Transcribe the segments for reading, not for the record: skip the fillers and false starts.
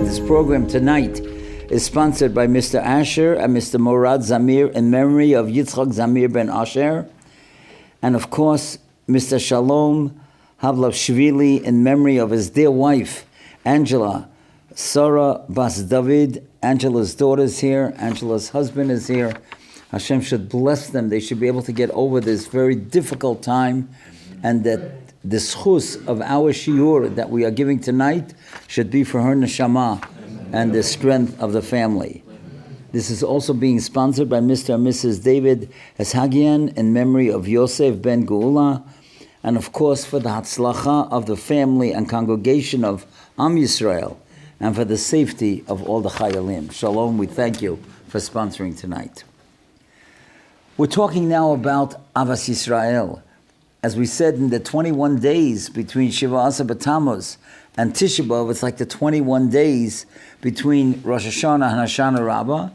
This program tonight is sponsored by Mr. Asher and Mr. Morad Zamir in memory of Yitzchak Zamir ben Asher, and of course Mr. Shalom Schwadron in memory of his dear wife Angela, Sarah Bas David. Angela's daughter is here, Angela's husband is here. Hashem should bless them. They should be able to get over this very difficult time, and that the schus of our shiur that we are giving tonight should be for her neshama and the strength of the family. This is also being sponsored by Mr. and Mrs. David Eshagian in memory of Yosef ben Geula, and of course for the hatzlacha of the family and congregation of Am Yisrael, and for the safety of all the chayalim. Shalom, we thank you for sponsoring tonight. We're talking now about Avas Yisrael. As we said, in the 21 days between Shiva Asar B'Tammuz and Tisha B'Av, it's like the 21 days between Rosh Hashanah and Hoshana Rabbah.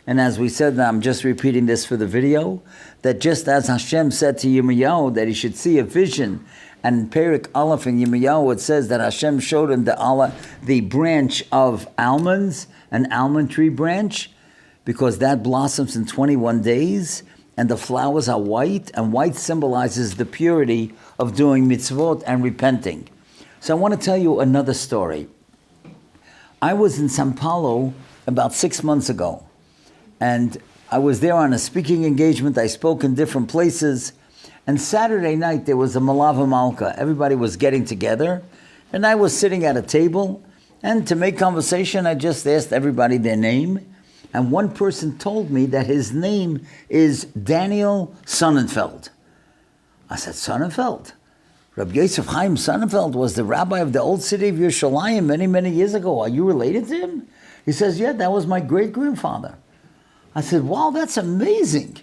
And as we said, and I'm just repeating this for the video, that just as Hashem said to Yirmiyahu that he should see a vision, and in Perek Aleph in Yirmiyahu it says that Hashem showed him the branch of almonds, an almond tree branch, because that blossoms in 21 days, and the flowers are white, and white symbolizes the purity of doing mitzvot and repenting. So I want to tell you another story. I was in Sao Paulo about 6 months ago, and I was there on a speaking engagement. I spoke in different places, and Saturday night there was a Malava Malka. Everybody was getting together, and I was sitting at a table, and to make conversation, I just asked everybody their name. And one person told me that his name is Daniel Sonnenfeld. I said, Sonnenfeld? Rabbi Yosef Chaim Sonnenfeld was the rabbi of the old city of Yerushalayim many, many years ago. Are you related to him? He says, yeah, that was my great-grandfather. I said, wow, that's amazing.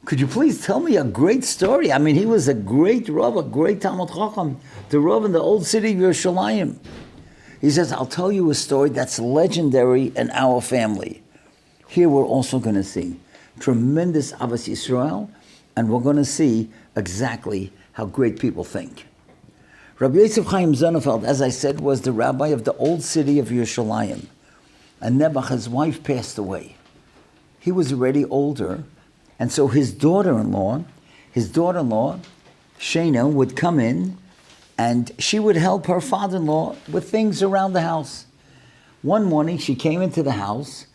Could you please tell me a great story? I mean, he was a great Rav, a great Talmud Chacham, the Rav in the old city of Yerushalayim. He says, I'll tell you a story that's legendary in our family. Here we're also going to see tremendous Avas Yisrael, and we're going to see exactly how great people think. Rabbi Yosef Chaim Sonnenfeld, as I said, was the rabbi of the old city of Yerushalayim. And Nebuch, his wife, passed away. He was already older, and so his daughter-in-law, Shana, would come in, and she would help her father-in-law with things around the house. One morning, she came into the house,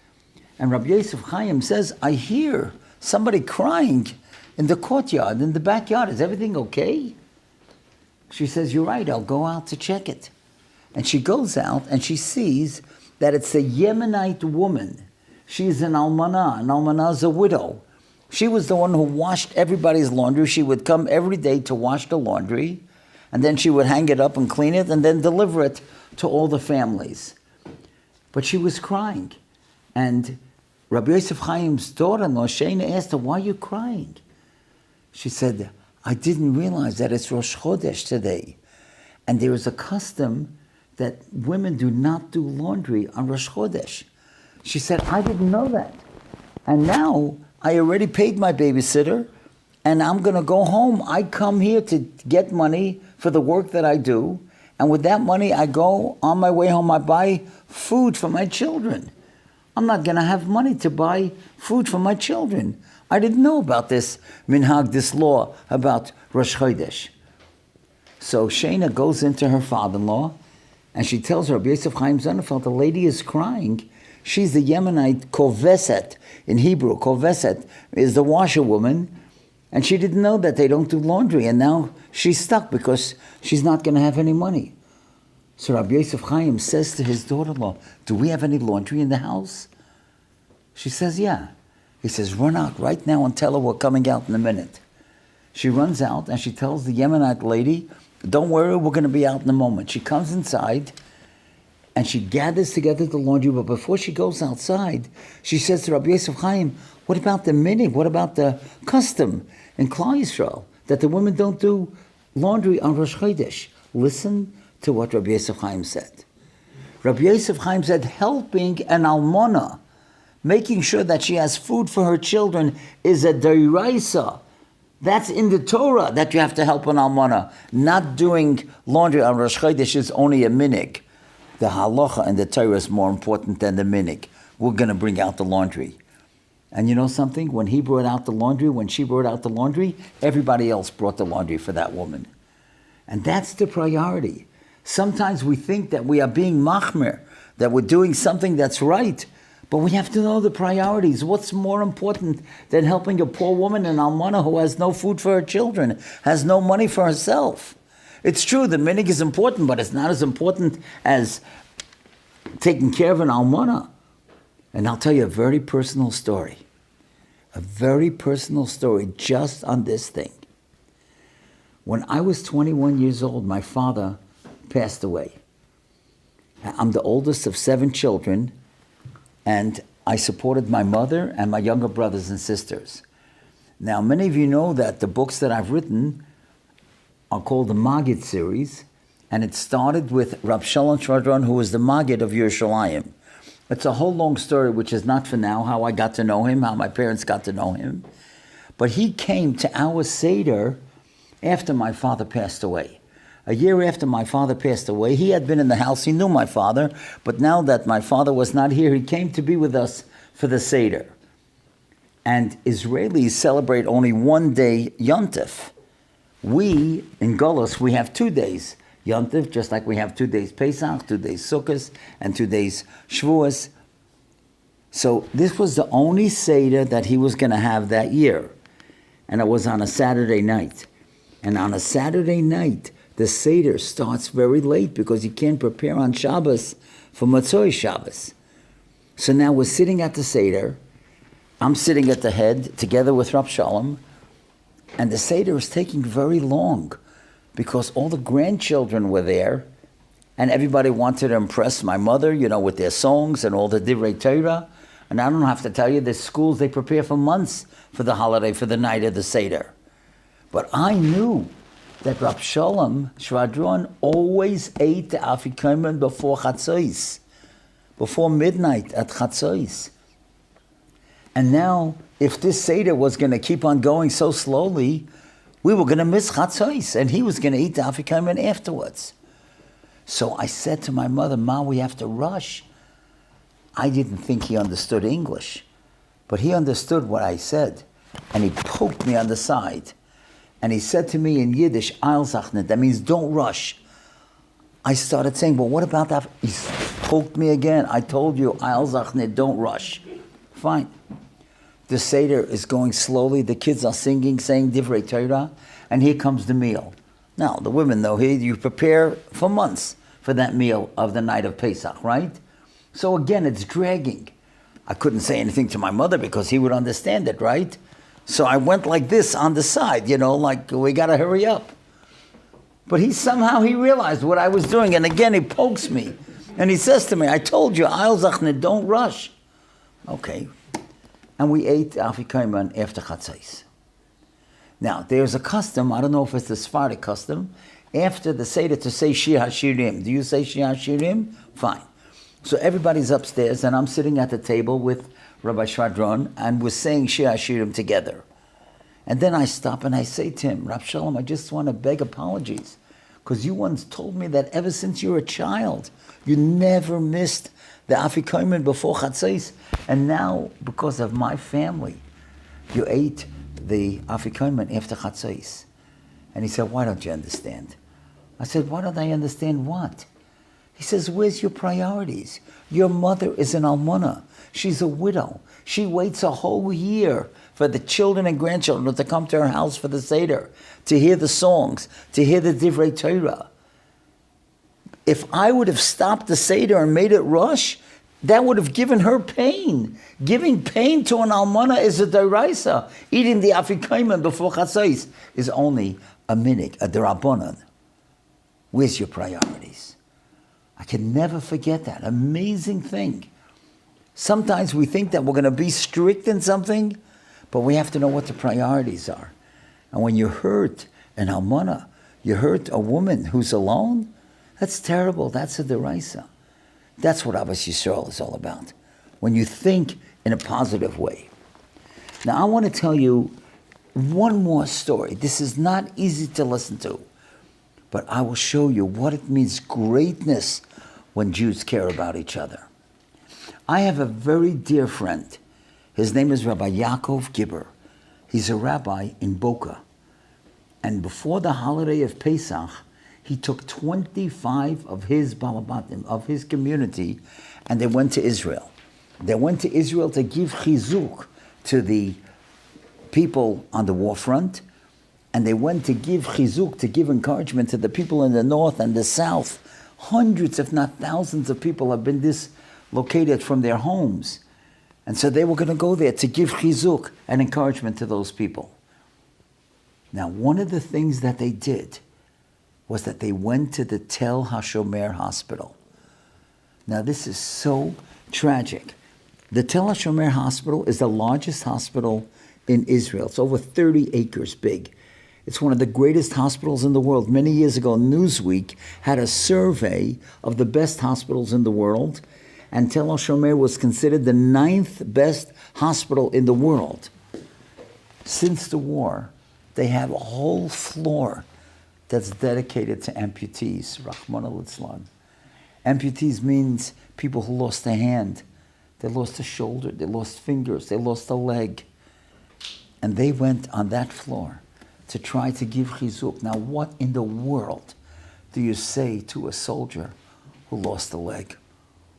and Rabbi Yosef Chaim says, I hear somebody crying in the courtyard, in the backyard. Is everything okay? She says, you're right, I'll go out to check it. And she goes out and she sees that it's a Yemenite woman. She's an almanah. An almanah is a widow. She was the one who washed everybody's laundry. She would come every day to wash the laundry, and then she would hang it up and clean it and then deliver it to all the families. But she was crying. And Rabbi Yosef Chaim's daughter-in-law, Shana, asked her, why are you crying? She said, I didn't realize that it's Rosh Chodesh today. And there is a custom that women do not do laundry on Rosh Chodesh. She said, I didn't know that. And now I already paid my babysitter, and I'm going to go home. I come here to get money for the work that I do. And with that money, I go on my way home, I buy food for my children. I'm not going to have money to buy food for my children. I didn't know about this minhag, this law about Rosh Chodesh. So Shana goes into her father-in-law, and she tells her, Rabbi Yosef Chaim Sonnenfeld, the lady is crying. She's the Yemenite koveset in Hebrew. Koveset is the washerwoman, and she didn't know that they don't do laundry, and now she's stuck because she's not going to have any money. So Rabbi Yosef Chaim says to his daughter-in-law, do we have any laundry in the house? She says, yeah. He says, run out right now and tell her we're coming out in a minute. She runs out and she tells the Yemenite lady, don't worry, we're going to be out in a moment. She comes inside and she gathers together the laundry, but before she goes outside, she says to Rabbi Yosef Chaim, what about the minhag? What about the custom in Klal Yisrael that the women don't do laundry on Rosh Chodesh? Listen to what Rabbi Yosef Chaim said. Rabbi Yosef Chaim said, helping an almana, making sure that she has food for her children, is a deraisa. That's in the Torah, that you have to help an almana. Not doing laundry on Rosh Chodesh is only a minhag. The halacha and the Torah is more important than the minig. We're going to bring out the laundry. And you know something? When he brought out the laundry, when she brought out the laundry, everybody else brought the laundry for that woman. And that's the priority. Sometimes we think that we are being machmir, that we're doing something that's right, but we have to know the priorities. What's more important than helping a poor woman in Almana who has no food for her children, has no money for herself? It's true, the minig is important, but it's not as important as taking care of an Almana. And I'll tell you a very personal story. A very personal story just on this thing. When I was 21 years old, my father passed away. I'm the oldest of 7 children, and I supported my mother and my younger brothers and sisters. Now, many of you know that the books that I've written are called the Maggid series, and it started with Rabbi Sholom Schwadron, who was the Maggid of Jerusalem. It's a whole long story, which is not for now, how I got to know him, how my parents got to know him. But he came to our Seder after my father passed away. A year after my father passed away, he had been in the house, he knew my father, but now that my father was not here, he came to be with us for the Seder. And Israelis celebrate only one day Yontif. We, in Golos, we have 2 days Yontif, just like we have 2 days Pesach, 2 days Sukkot, and 2 days Shavuos. So this was the only Seder that he was going to have that year. And it was on a Saturday night. And on a Saturday night, the Seder starts very late because you can't prepare on Shabbos for Matzoi Shabbos. So now we're sitting at the Seder. I'm sitting at the head together with Rabbi Sholom. And the Seder is taking very long because all the grandchildren were there and everybody wanted to impress my mother, you know, with their songs and all the Divrei Torah. And I don't have to tell you, there's schools, they prepare for months for the holiday, for the night of the Seder. But I knew that Rabbi Sholom Schwadron always ate the afikomen before Chatzos, before midnight at Chatzos. And now, if this Seder was going to keep on going so slowly, we were going to miss Chatzos, and he was going to eat the afikomen afterwards. So I said to my mother, Ma, we have to rush. I didn't think he understood English, but he understood what I said, and he poked me on the side. And he said to me in Yiddish, Eil Zachnet, that means don't rush. I started saying, well, what about that? He poked me again. I told you, Eil Zachnet, don't rush. Fine. The Seder is going slowly. The kids are singing, saying Divrei Torah, and here comes the meal. Now, the women, though, here you prepare for months for that meal of the night of Pesach, right? So again, it's dragging. I couldn't say anything to my mother because he would understand it, right? So I went like this on the side, you know, like we got to hurry up. But he realized what I was doing. And again, he pokes me. And he says to me, I told you, Eil Zachnet, don't rush. Okay. And we ate afikomen after Chatzos. Now, there's a custom, I don't know if it's the Sephardic custom, after the Seder to say Shir HaShirim. Do you say Shir HaShirim? Fine. So everybody's upstairs, and I'm sitting at the table with Rabbi Schwadron, and we're saying Shir HaShirim together. And then I stop and I say to him, Rabbi Sholom, I just want to beg apologies, because you once told me that ever since you were a child, you never missed the afikomen before Chatzos, and now, because of my family, you ate the afikomen after Chatzos. And he said, why don't you understand? I said, why don't I understand what? He says, where's your priorities? Your mother is an almana. She's a widow. She waits a whole year for the children and grandchildren to come to her house for the Seder, to hear the songs, to hear the Divrei Torah. If I would have stopped the Seder and made it rush, that would have given her pain. Giving pain to an almana is a deraisa. Eating the afikomen before Chatzos is only a minig, a derabanan. Where's your priorities? I can never forget that. Amazing thing. Sometimes we think that we're going to be strict in something, but we have to know what the priorities are. And when you hurt an almana, you hurt a woman who's alone, that's terrible. That's a deraisa. That's what Abbas Yisrael is all about. When you think in a positive way. Now, I want to tell you one more story. This is not easy to listen to, but I will show you what it means, greatness, when Jews care about each other. I have a very dear friend. His name is Rabbi Yaakov Gibber. He's a rabbi in Boca. And before the holiday of Pesach, he took 25 of his balabatim, of his community, and they went to Israel. They went to Israel to give chizuk to the people on the war front, and they went to give chizuk, to give encouragement to the people in the north and the south. Hundreds, if not thousands of people have been dislocated from their homes. And so they were going to go there to give chizuk and encouragement to those people. Now, one of the things that they did was that they went to the Tel HaShomer Hospital. Now, this is so tragic. The Tel HaShomer Hospital is the largest hospital in Israel. It's over 30 acres big. It's one of the greatest hospitals in the world. Many years ago, Newsweek had a survey of the best hospitals in the world, and Tel HaShomer was considered the 9th best hospital in the world. Since the war, they have a whole floor that's dedicated to amputees, Rahman al-Islam. Amputees means people who lost a hand, they lost a shoulder, they lost fingers, they lost a leg. And they went on that floor to try to give chizuk. Now, what in the world do you say to a soldier who lost a leg,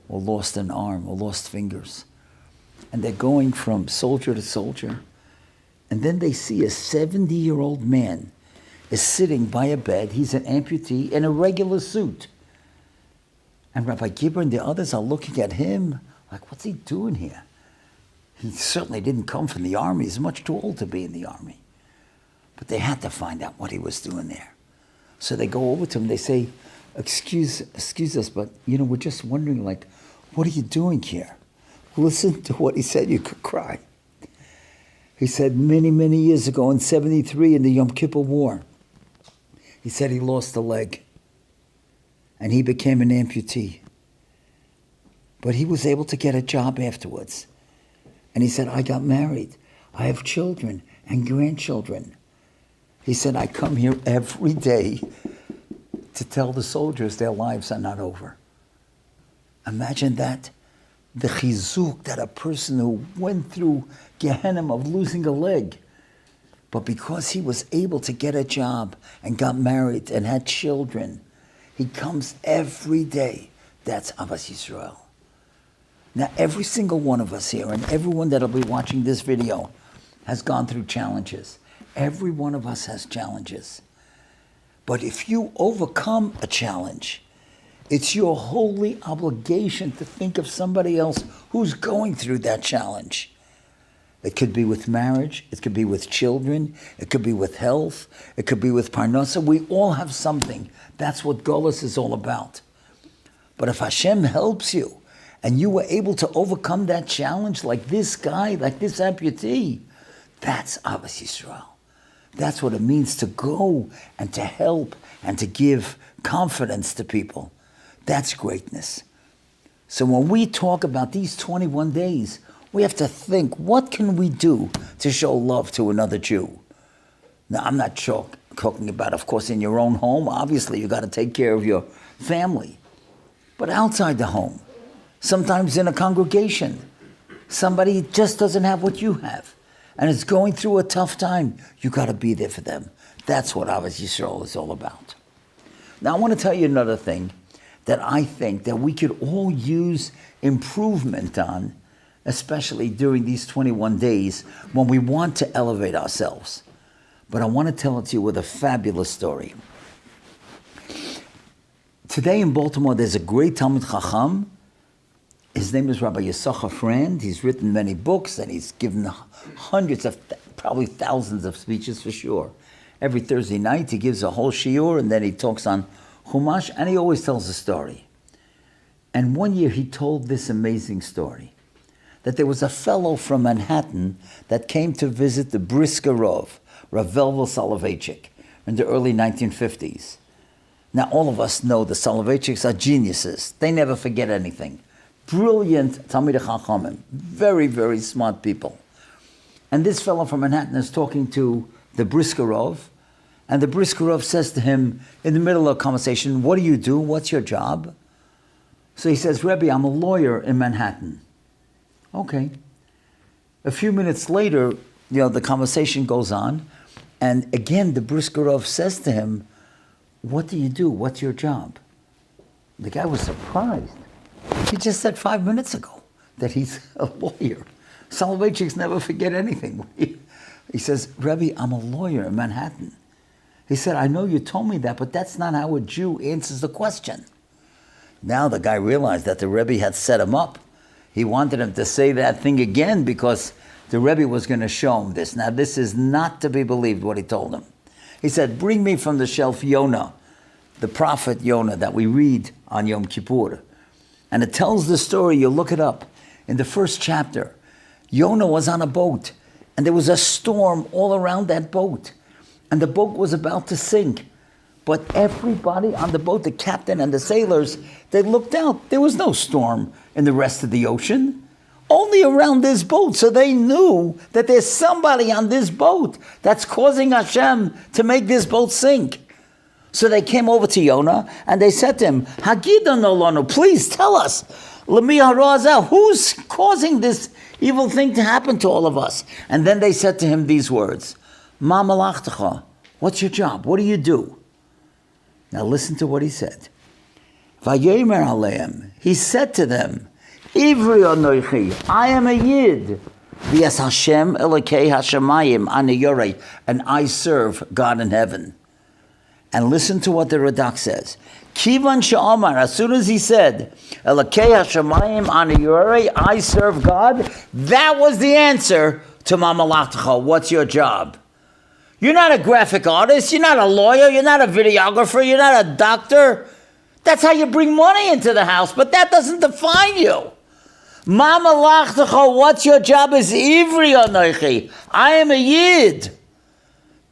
or lost an arm, or lost fingers? And they're going from soldier to soldier. And then they see a 70-year-old man is sitting by a bed. He's an amputee in a regular suit. And Rabbi Gibber and the others are looking at him like, what's he doing here? He certainly didn't come from the army. He's much too old to be in the army. But they had to find out what he was doing there. So they go over to him. They say, excuse us, but, we're just wondering, like, what are you doing here? Listen to what he said. You could cry. He said many, many years ago in 73 in the Yom Kippur War, he said he lost a leg and he became an amputee. But he was able to get a job afterwards. And he said, I got married. I have children and grandchildren. He said, I come here every day to tell the soldiers their lives are not over. Imagine that. The chizuk that a person who went through Gehenna of losing a leg, but because he was able to get a job and got married and had children, he comes every day. That's Abbas Yisrael. Now, every single one of us here and everyone that'll be watching this video has gone through challenges. Every one of us has challenges. But if you overcome a challenge, it's your holy obligation to think of somebody else who's going through that challenge. It could be with marriage, it could be with children, it could be with health, it could be with parnasa. We all have something. That's what Golus is all about. But if Hashem helps you, and you were able to overcome that challenge like this guy, like this amputee, that's Abbas Yisrael. That's what it means to go and to help and to give confidence to people. That's greatness. So when we talk about these 21 days, we have to think, what can we do to show love to another Jew? Now, I'm not talking about, of course, in your own home. Obviously, you got to take care of your family. But outside the home, sometimes in a congregation, somebody just doesn't have what you have and is going through a tough time. You got to be there for them. That's what Ahavas Yisrael is all about. Now, I want to tell you another thing that I think that we could all use improvement on, especially during these 21 days when we want to elevate ourselves. But I want to tell it to you with a fabulous story. Today in Baltimore, there's a great Talmid Chacham. His name is Rabbi Yisachar Frand. He's written many books and he's given hundreds of, probably thousands of speeches for sure. Every Thursday night he gives a whole shiur and then he talks on Chumash and he always tells a story. And one year he told this amazing story, that there was a fellow from Manhattan that came to visit the Bris Milah, Rav Velvel Soloveitchik, in the early 1950s. Now all of us know the Soloveitchiks are geniuses. They never forget anything. Brilliant Talmidei Chachamim, very, very smart people. And this fellow from Manhattan is talking to the Bris Milah, and the Bris Milah says to him in the middle of a conversation, what do you do? What's your job? So he says, Rebbe, I'm a lawyer in Manhattan. Okay. A few minutes later, the conversation goes on. And again, the Bris Milah says to him, what do you do? What's your job? The guy was surprised. He just said 5 minutes ago that he's a lawyer. Soloveitchiks never forget anything. He says, Rebbe, I'm a lawyer in Manhattan. He said, I know you told me that, but that's not how a Jew answers the question. Now the guy realized that the Rebbe had set him up. He wanted him to say that thing again because the Rebbe was going to show him this. Now this is not to be believed what he told him. He said, bring me from the shelf Yonah, the prophet Yonah that we read on Yom Kippur. And it tells the story, you look it up. In the first chapter, Yonah was on a boat and there was a storm all around that boat. And the boat was about to sink. But everybody on the boat, the captain and the sailors, they looked out. There was no storm in the rest of the ocean. Only around this boat. So they knew that there's somebody on this boat that's causing Hashem to make this boat sink. So they came over to Yonah and they said to him, Hagida nolonu, please tell us, Lemi haraza, who's causing this evil thing to happen to all of us? And then they said to him these words, Ma malachtecha, what's your job? What do you do? Now listen to what he said. Vayomer aleim, he said to them, Ivri anoichi, I am a Yid. V'yas Hashem elokei hashamayim ani yorei, and I serve God in heaven. And listen to what the Radak says. Kivan she'amar, as soon as he said, elokei hashamayim ani yorei, I serve God, that was the answer to Ma malachtecha, what's your job? You're not a graphic artist, you're not a lawyer, you're not a videographer, you're not a doctor. That's how you bring money into the house, but that doesn't define you. Ma malachtecha, what's your job is Ivri anoichi. I am a Yid.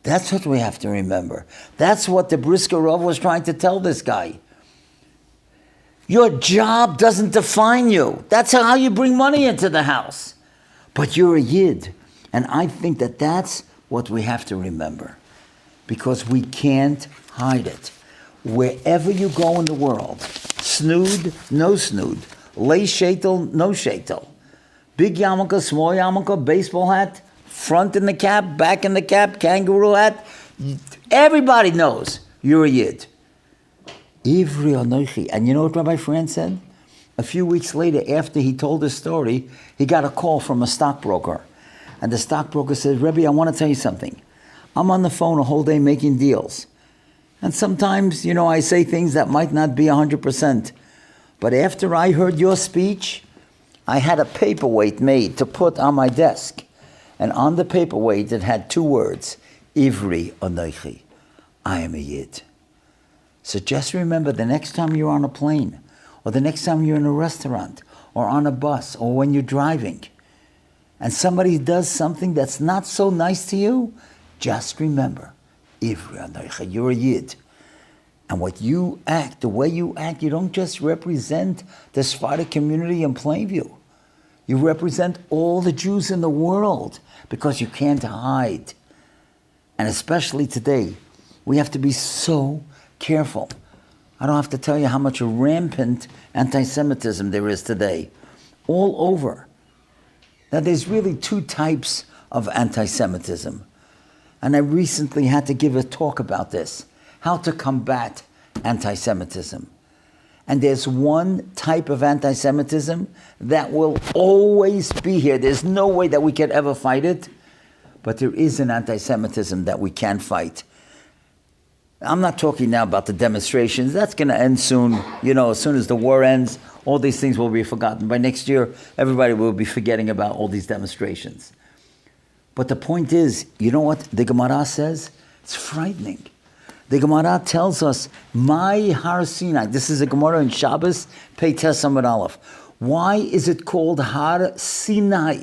That's what we have to remember. That's what the Bris Milah was trying to tell this guy. Your job doesn't define you. That's how you bring money into the house. But you're a Yid. And I think that that's what we have to remember, because we can't hide it. Wherever you go in the world, snood, no snood, lay shaitel, no shaitel, big yarmulke, small yarmulke, baseball hat, front in the cap, back in the cap, kangaroo hat, everybody knows you're a Yid. Ivri anoichi. And you know what Rabbi Fran said? A few weeks later, after he told his story, he got a call from a stockbroker. And the stockbroker says, Rebbe, I want to tell you something. I'm on the phone a whole day making deals. And sometimes, I say things that might not be 100%. But after I heard your speech, I had a paperweight made to put on my desk. And on the paperweight, it had 2 words, Ivri anoichi. I am a Yid. So just remember, the next time you're on a plane, or the next time you're in a restaurant, or on a bus, or when you're driving, and somebody does something that's not so nice to you, just remember, Ivri anoichi, you're a Yid. And what you act, the way you act, you don't just represent the Sephardic community in Plainview. You represent all the Jews in the world, because you can't hide. And especially today, we have to be so careful. I don't have to tell you how much rampant anti-Semitism there is today, all over. Now, there's really 2 types of anti-Semitism. And I recently had to give a talk about this, how to combat anti-Semitism. And there's one type of anti-Semitism that will always be here. There's no way that we can ever fight it, but there is an anti-Semitism that we can fight. I'm not talking now about the demonstrations. That's going to end soon. As soon as the war ends, all these things will be forgotten. By next year, everybody will be forgetting about all these demonstrations. But the point is, you know what the Gemara says? It's frightening. The Gemara tells us, "My Har Sinai." This is a Gemara in Shabbos, Pei Tes Amud Aleph. Why is it called Har Sinai?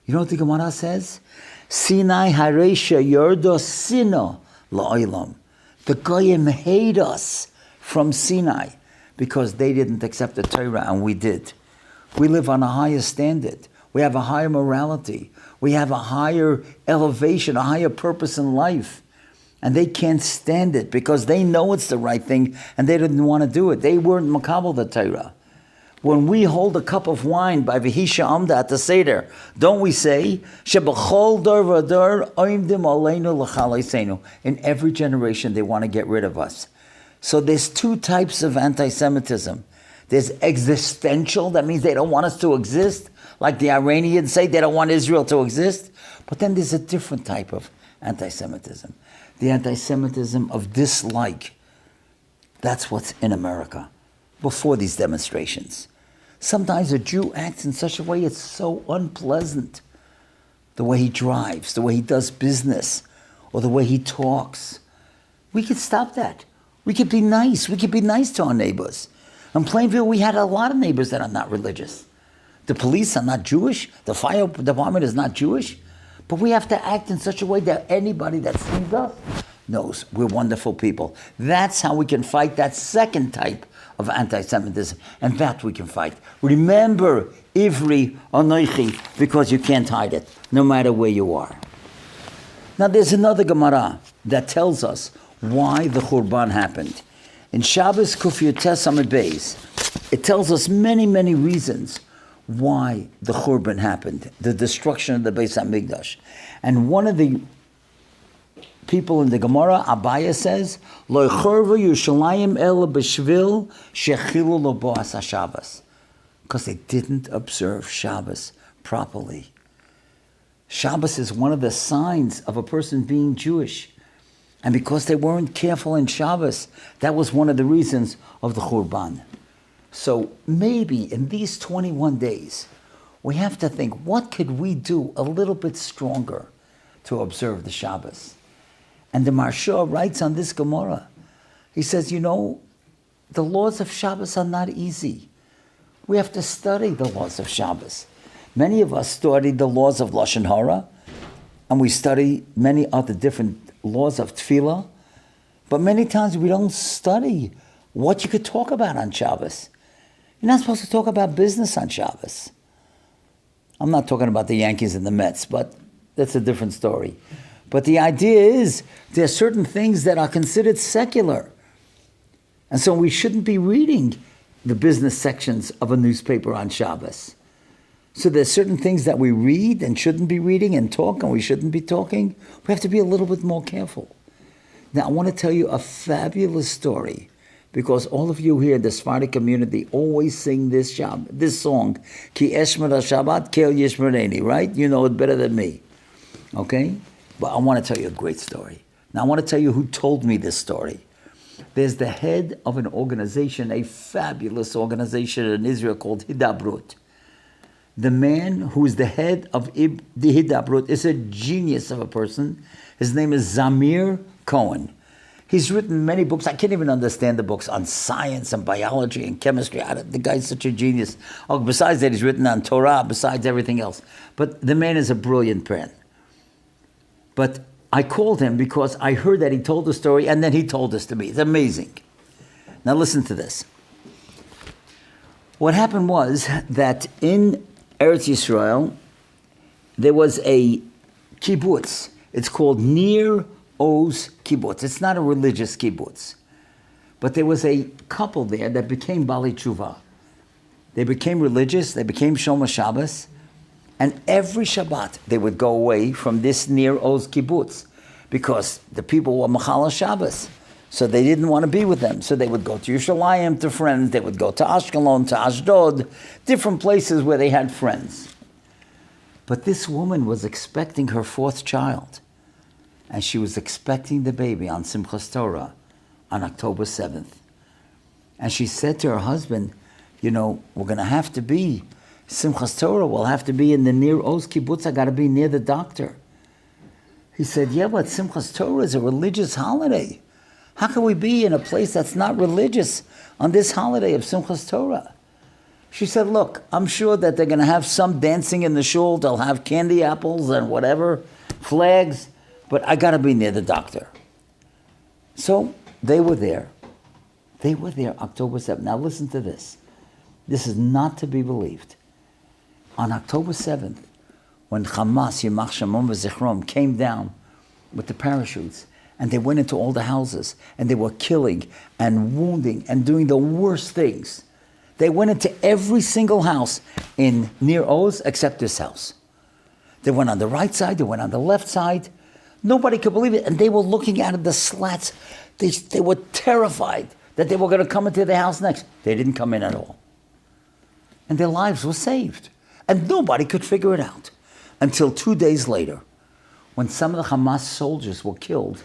You know what the Gemara says? Sinai Haresha Yordo Sino La'olam. The Goyim hate us from Sinai because they didn't accept the Torah and we did. We live on a higher standard. We have a higher morality. We have a higher elevation, a higher purpose in life. And they can't stand it because they know it's the right thing and they didn't want to do it. They weren't makabel the Torah. When we hold a cup of wine by V'hisha Amda at the Seder, don't we say, Shebachol dor v'dor oimdim aleinu l'chalaisenu? In every generation, they want to get rid of us. So there's two types of anti-Semitism. There's existential, that means they don't want us to exist, like the Iranians say they don't want Israel to exist. But then there's a different type of anti-Semitism. The anti-Semitism of dislike. That's what's in America before these demonstrations. Sometimes a Jew acts in such a way it's so unpleasant. The way he drives, the way he does business, or the way he talks. We could stop that. We could be nice. We could be nice to our neighbors. In Plainville, we had a lot of neighbors that are not religious. The police are not Jewish. The fire department is not Jewish. But we have to act in such a way that anybody that sees us knows we're wonderful people. That's how we can fight that second type of anti-Semitism, and that we can fight. Remember, Ivri Anoichi, because you can't hide it, no matter where you are. Now there's another Gemara that tells us why the Churban happened. In Shabbos Kuf Yutes Amud Beis, it tells us many, many reasons why the Churban happened, the destruction of the Beis HaMikdash. And one of the people in the Gemara, Abaya says, Lo chorva Yerushalayim el b'shvil shechilu lo boas haShabbos, because they didn't observe Shabbos properly. Shabbos is one of the signs of a person being Jewish. And because they weren't careful in Shabbos, that was one of the reasons of the Churban. So maybe in these 21 days, we have to think, what could we do a little bit stronger to observe the Shabbos? And the Maharsha writes on this Gemara, he says, the laws of Shabbos are not easy. We have to study the laws of Shabbos. Many of us study the laws of Lashon Hara, and we study many other different laws of Tefillah, but many times we don't study what you could talk about on Shabbos. You're not supposed to talk about business on Shabbos. I'm not talking about the Yankees and the Mets, but that's a different story. But the idea is there are certain things that are considered secular. And so we shouldn't be reading the business sections of a newspaper on Shabbos. So there's certain things that we read and shouldn't be reading, and talk and we shouldn't be talking. We have to be a little bit more careful. Now I want to tell you a fabulous story, because all of you here in the Sephardic community always sing this song, Ki Eshmer Shabbat Kel Yishmereni, right? You know it better than me. Okay? But I want to tell you a great story. Now I want to tell you who told me this story. There's the head of an organization, a fabulous organization in Israel called Hidabroot. The man who is the head of the Hidabroot is a genius of a person. His name is Zamir Cohen. He's written many books. I can't even understand the books on science and biology and chemistry. The guy's such a genius. Oh, besides that, he's written on Torah, besides everything else. But the man is a brilliant man. But I called him because I heard that he told the story, and then he told this to me. It's amazing. Now listen to this. What happened was that in Eretz Yisrael, there was a kibbutz. It's called Nir Oz Kibbutz. It's not a religious kibbutz. But there was a couple there that became Bali Tshuva. They became religious, they became Shomer Shabbos, and every Shabbat they would go away from this Nir Oz Kibbutz because the people were Mechala Shabbos. So they didn't want to be with them. So they would go to Yerushalayim to friends. They would go to Ashkelon, to Ashdod, different places where they had friends. But this woman was expecting her fourth child. And she was expecting the baby on Simchas Torah on October 7th. And she said to her husband, we're going to have to be, Simchas Torah will have to be in the Nir Oz Kibbutz. I got to be near the doctor. He said, yeah, but Simchas Torah is a religious holiday. How can we be in a place that's not religious on this holiday of Simchas Torah? She said, look, I'm sure that they're going to have some dancing in the shul. They'll have candy apples and whatever, flags, but I got to be near the doctor. So they were there. They were there October 7th. Now listen to this. This is not to be believed. On October 7th, when Hamas, Yimach Shemon v'Zichron, came down with the parachutes, and they went into all the houses, and they were killing and wounding and doing the worst things. They went into every single house in near Oz except this house. They went on the right side, they went on the left side. Nobody could believe it. And they were looking out of the slats. They were terrified that they were going to come into the house next. They didn't come in at all. And their lives were saved. And nobody could figure it out until 2 days later, when some of the Hamas soldiers were killed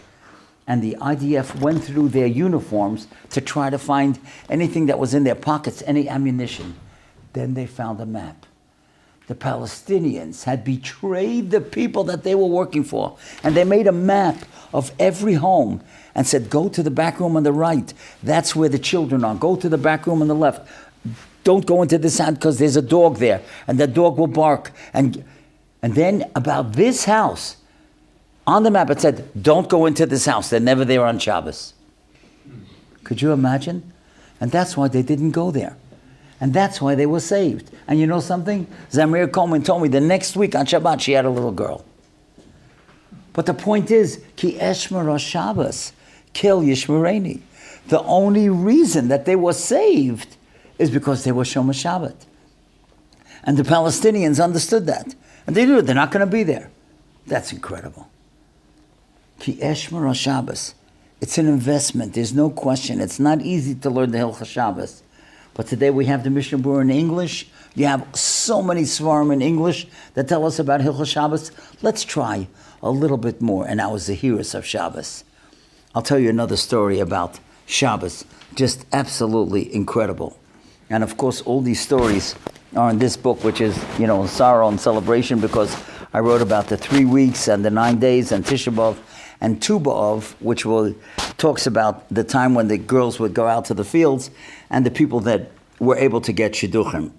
and the IDF went through their uniforms to try to find anything that was in their pockets, any ammunition. Then they found a map. The Palestinians had betrayed the people that they were working for. And they made a map of every home and said, go to the back room on the right. That's where the children are. Go to the back room on the left. Don't go into this house because there's a dog there. And the dog will bark. And then about this house, on the map it said, don't go into this house. They're never there on Shabbos. Could you imagine? And that's why they didn't go there. And that's why they were saved. And you know something? Zamir Coleman told me the next week on Shabbat she had a little girl. But the point is, Ki Eshmer Shabbos, Kel Yishmereni. The only reason that they were saved is because they were Shomer Shabbat. And the Palestinians understood that. And they knew they're not going to be there. That's incredible. Ki Eshmer Shabbos. It's an investment. There's no question. It's not easy to learn the Hilchos Shabbos. But today we have the Mishnah Berurah in English. You have so many svarim in English that tell us about Hilchos Shabbos. Let's try a little bit more. And now is the heroes of Shabbos. I'll tell you another story about Shabbos. Just absolutely incredible. And of course, all these stories are in this book, which is, sorrow and celebration, because I wrote about the 3 weeks and the 9 days and Tisha B'Av and Tu B'Av, which talks about the time when the girls would go out to the fields and the people that were able to get shidduchim.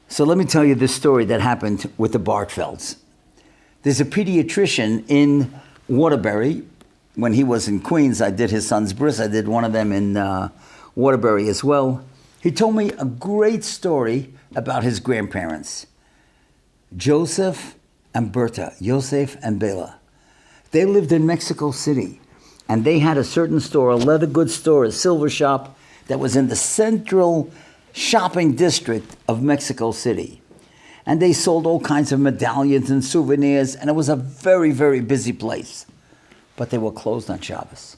So let me tell you this story that happened with the Bartfelds. There's a pediatrician in Waterbury. When he was in Queens, I did his son's bris. I did one of them in Waterbury as well. He told me a great story about his grandparents, Joseph and Berta, Yosef and Bela. They lived in Mexico City, and they had a certain store, a leather goods store, a silver shop that was in the central shopping district of Mexico City. And they sold all kinds of medallions and souvenirs, and it was a very, very busy place. But they were closed on Shabbos.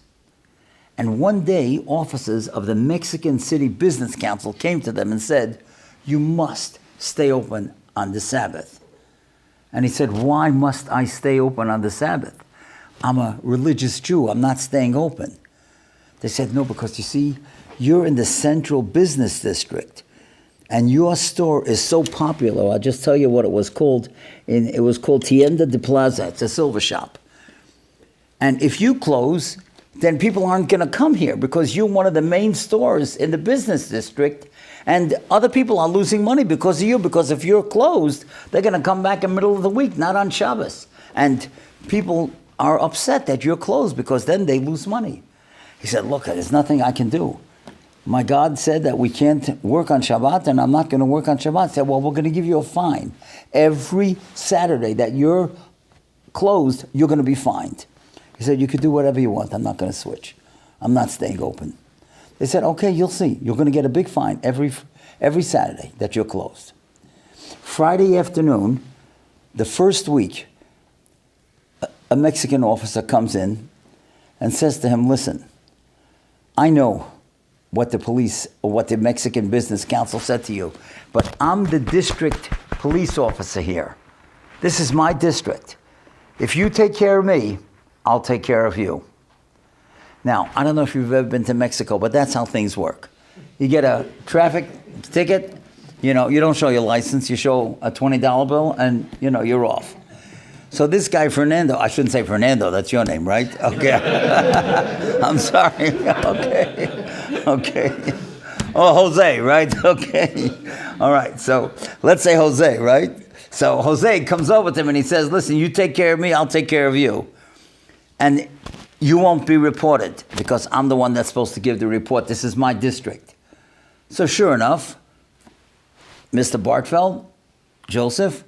And one day, officers of the Mexican City Business Council came to them and said, you must stay open on the Sabbath. And he said, why must I stay open on the Sabbath? I'm a religious Jew. I'm not staying open. They said, no, because you see, you're in the central business district. And your store is so popular. I'll just tell you what it was called. It was called Tienda de Plaza. It's a silver shop. And if you close, then people aren't going to come here because you're one of the main stores in the business district. And other people are losing money because of you. Because if you're closed, they're going to come back in the middle of the week, not on Shabbos. And people are upset that you're closed because then they lose money. He said, look, there's nothing I can do. My God said that we can't work on Shabbat, and I'm not going to work on Shabbat. He said, well, we're going to give you a fine. Every Saturday that you're closed, you're going to be fined. He said, you could do whatever you want. I'm not going to switch. I'm not staying open. They said, okay, you'll see. You're going to get a big fine every Saturday that you're closed. Friday afternoon, the first week, a Mexican officer comes in and says to him, listen, I know what the police or what the Mexican Business Council said to you, but I'm the district police officer here. This is my district. If you take care of me, I'll take care of you. Now, I don't know if you've ever been to Mexico, but that's how things work. You get a traffic ticket, you don't show your license, you show a $20 bill, and, you're off. So this guy, Fernando, I shouldn't say Fernando, that's your name, right? Okay. I'm sorry. Okay. Oh, Jose, right? Okay. All right, so let's say Jose, right? So Jose comes over to him and he says, listen, you take care of me, I'll take care of you. And you won't be reported because I'm the one that's supposed to give the report. This is my district. So sure enough, Mr. Bartfeld, Joseph,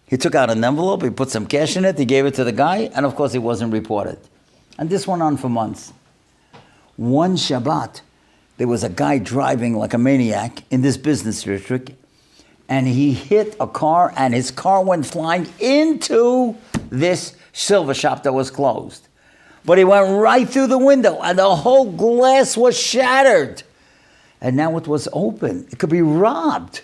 he took out an envelope, he put some cash in it, he gave it to the guy, and of course he wasn't reported. And this went on for months. One Shabbat, there was a guy driving like a maniac in this business district, and he hit a car, and his car went flying into this silver shop that was closed. But he went right through the window, and the whole glass was shattered. And now it was open. It could be robbed.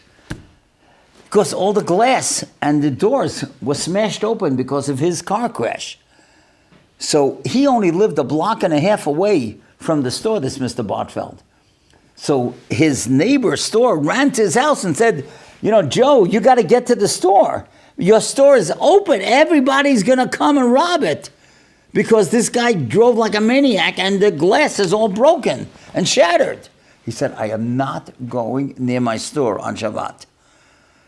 Because all the glass and the doors were smashed open because of his car crash. So he only lived a block and a half away from the store, this Mr. Bartfeld. So his neighbor's store ran to his house and said, Joe, you got to get to the store. Your store is open. Everybody's going to come and rob it. Because this guy drove like a maniac and the glass is all broken and shattered. He said, I am not going near my store on Shabbat.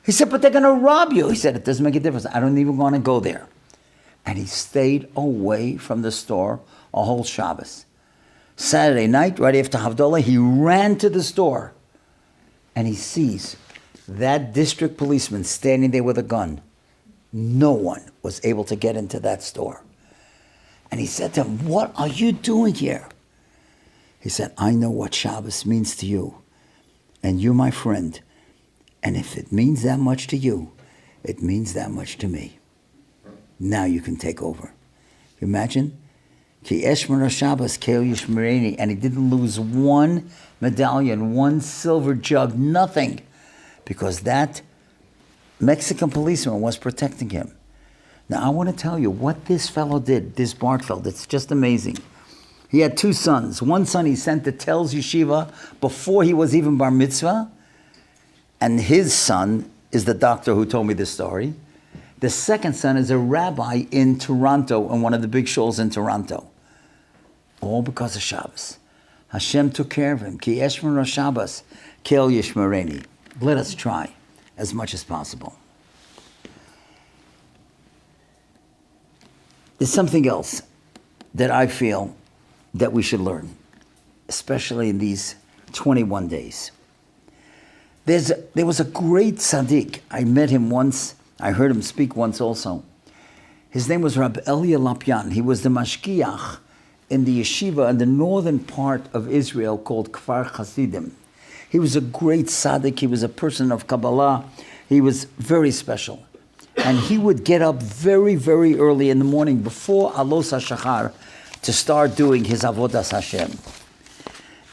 He said, but they're going to rob you. He said, it doesn't make a difference. I don't even want to go there. And he stayed away from the store a whole Shabbos. Saturday night, right after Havdalah, he ran to the store. And he sees that district policeman standing there with a gun. No one was able to get into that store. And he said to him, what are you doing here? He said, I know what Shabbos means to you. And you're my friend. And if it means that much to you, it means that much to me. Now you can take over. Imagine. Ki Eshmer Shabbos Keil Yishmereni, and he didn't lose one medallion, one silver jug, nothing. Because that Mexican policeman was protecting him. Now I want to tell you what this fellow did, this Bartfeld. It's just amazing. He had two sons. One son he sent to Telz Yeshiva before he was even bar mitzvah. And his son is the doctor who told me this story. The second son is a rabbi in Toronto, in one of the big shuls in Toronto. All because of Shabbos. Hashem took care of him. Ki Eshmer Shabbos, Keil Yishmereni. Let us try as much as possible. There's something else that I feel that we should learn, especially in these 21 days. There was a great tzaddik. I met him once. I heard him speak once also. His name was Rabbi Elia Lapyan. He was the mashgiach in the yeshiva in the northern part of Israel called Kfar Hasidim. He was a great tzaddik. He was a person of Kabbalah. He was very special. And he would get up very, very early in the morning before Alos HaShachar to start doing his Avodas Hashem.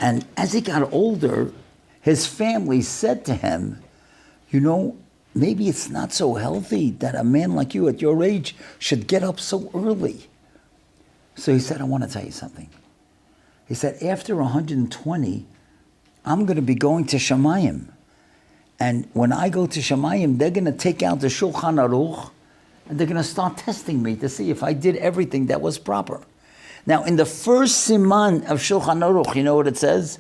And as he got older, his family said to him, maybe it's not so healthy that a man like you at your age should get up so early. So he said, I want to tell you something. He said, after 120, I'm going to be going to Shamayim. And when I go to Shamayim, they're going to take out the Shulchan Aruch and they're going to start testing me to see if I did everything that was proper. Now, in the first siman of Shulchan Aruch, you know what it says?